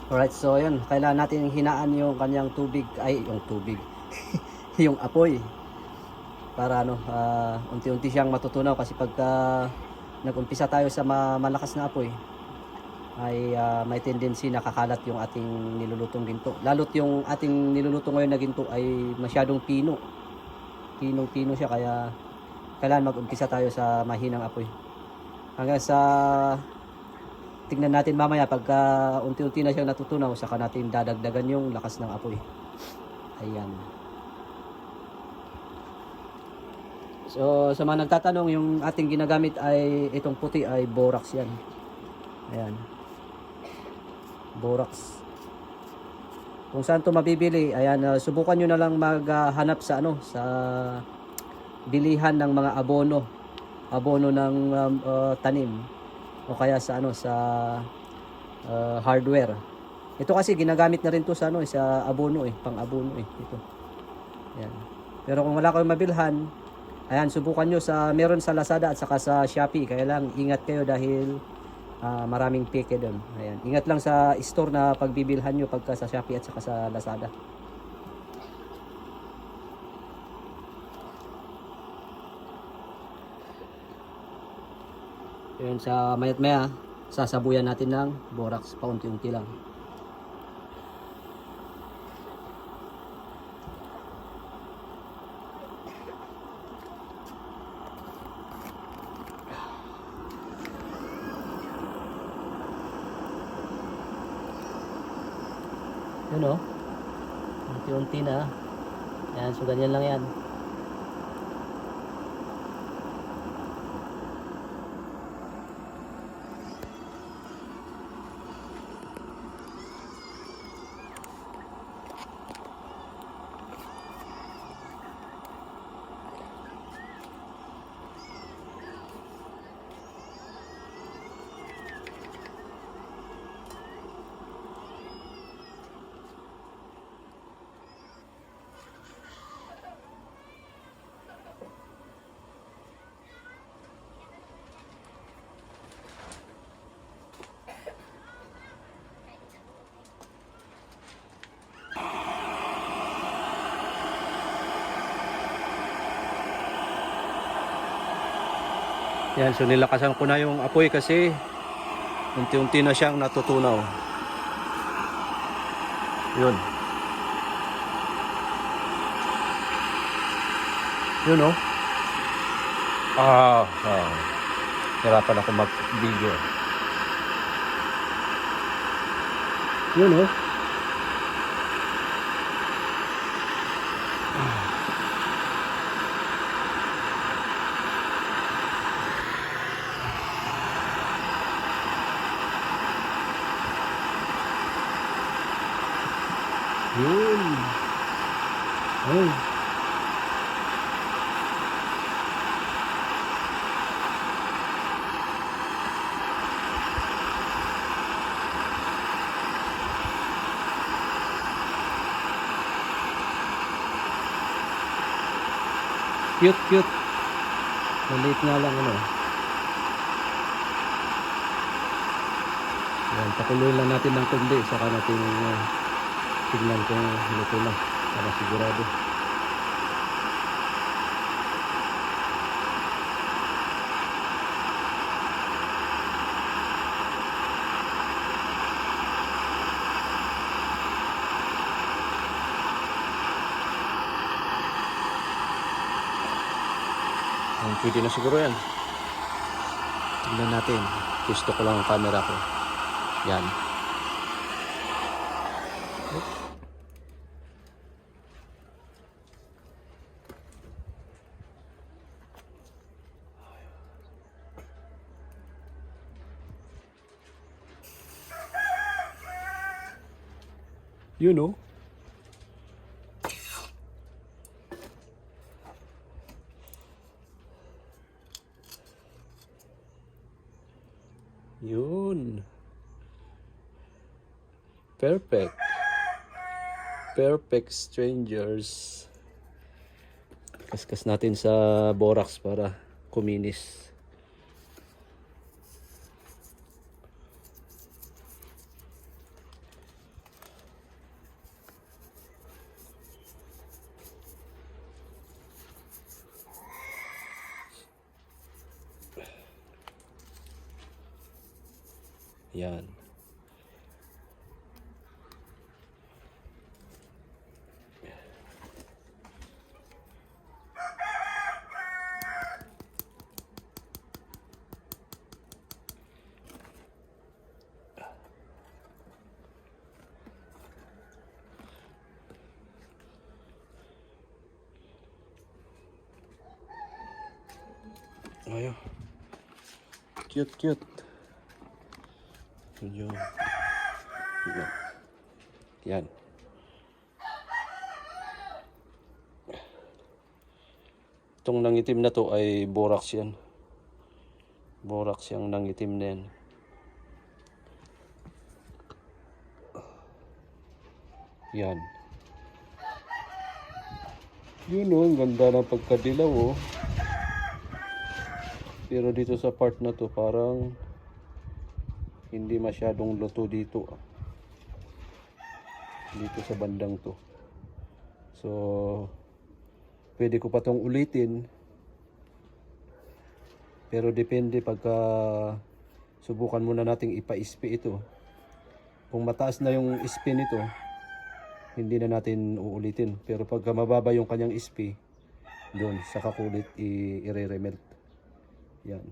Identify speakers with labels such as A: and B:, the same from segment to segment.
A: Alright, so yun, kailangan natin hinaan yung kanyang tubig, ay yung tubig, yung apoy para unti-unti siyang matutunaw kasi pagka nag-umpisa tayo sa malakas na apoy ay may tendency na kakalat yung ating nilulutong ginto. Lalo't yung ating niluluto ngayon na ginto ay masyadong pino. Pinong-pino siya kaya kailangan mag-umpisa tayo sa mahinang apoy. Hanggang sa tingnan natin mamaya pagka unti-unti na siyang natutunaw, saka natin dadagdagan yung lakas ng apoy. Ayan. So sa mga nagtatanong, yung ating ginagamit ay itong puti ay borax yan. Ayan. Borax. Kung saan to mabibili, ayan, subukan nyo na lang maghanap sa sa bilihan ng mga abono ng tanim o kaya sa hardware. Ito kasi ginagamit na rin to sa sa abono pang-abono ito. Ayan. Pero kung wala kayong mabilhan, ayan, subukan nyo meron sa Lazada at saka sa Shopee. Kaya lang ingat kayo dahil maraming peke doon. Ayan. Ingat lang sa store na pagbibilhan nyo pagka sa Shopee at saka sa Lazada. Ayan, sa mayat maya, sasabuyan natin ng borax paunti-unti lang. Yun o. Unti-unti na. Ayan, so ganyan lang yan. Yan, so nilakasan ko na yung apoy kasi unti-unti na siyang natutunaw. Yun. Yun o. Hirapan ako mag-video. Yun o. Yun. Ay. Cute. Maliit nga lang Yan, pakuloy lang natin ng kundi saka natin tignan kung luto na para sigurado. Pwede na siguro yan. Tignan natin. Gusto ko lang ang camera ko. Yan. You know. Yun. Perfect. Perfect strangers. Kaskas natin sa borax para kuminis.
B: Yan. Ayo. Cute, cute. Yun. Yan. Yan. Itong nangitim na to ay borax yan. Borax yung nangitim na yan. Yan. Yun oh, ang ganda ng pagkadilaw oh. Pero dito sa part na to parang hindi masyadong luto dito dito sa bandang to. So pwede ko pa tong ulitin, pero depende pagka subukan muna nating ipa-ispi ito. Kung mataas na yung ispi nito, hindi na natin uulitin, pero pagka mababa yung kanyang ispi, doon saka kulit i-re-remelt. Yan.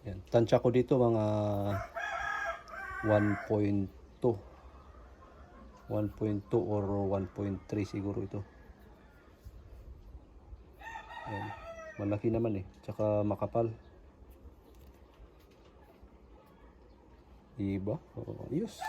B: Yan. Tansya ko dito mga 1.2 or 1.3 siguro ito. Yan. Malaki naman eh, tsaka makapal. Diba? Oh, ayos.